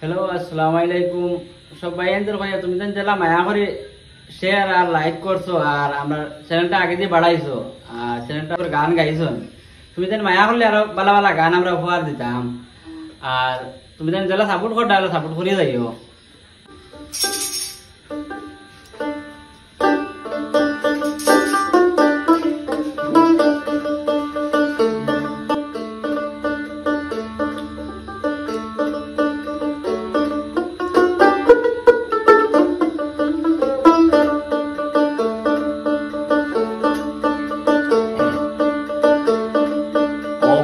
hello আসসালামু আলাইকুম সবাই এনজয় ভাইয়া তুমি জান জেলা মায়া করে শেয়ার আর লাইক করছো আর আমরা চ্যানেলটা আগে দিয়ে বাড়াইছো আর চ্যানেলটা করে গান গাইছো তুমি জান মায়া করলে আরো ভালো ভালো গান আমরা উপহার দিতাম আর তুমি জান জেলা সাপোর্ট করতে হলে সাপোর্ট করিয়ে যাইও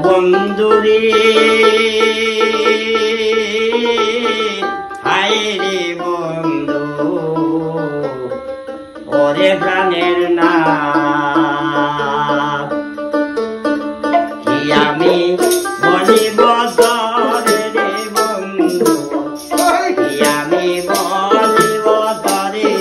বন্ধুরে হায় রে বন্ধু ওরে প্রাণের না কি আমি বলিব তরে রে বন্ধু কি আমি বলিব তরে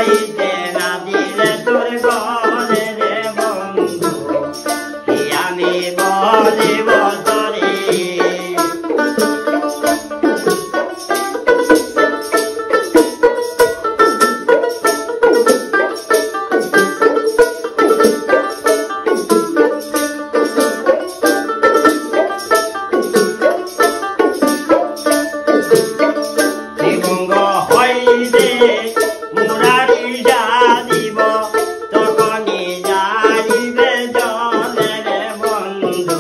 রইতে না দিলে তোর ঘরে রে বন্ধু কি আমি বলিব তরে ভঙ্গ হইলে মুরারি দিব তখনই যাইবে জলে রে বন্ধু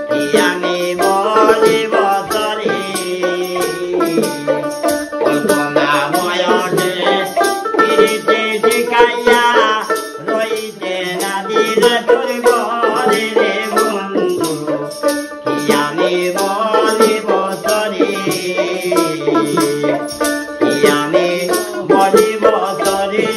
কি আমি বলিব তরে কল্পনা ময়নে পিরিতে শিখাইয়া রইতে না দিলে তোর ঘরে রে বন্ধু কি আমি বলিব তরে আমি বলিব তরে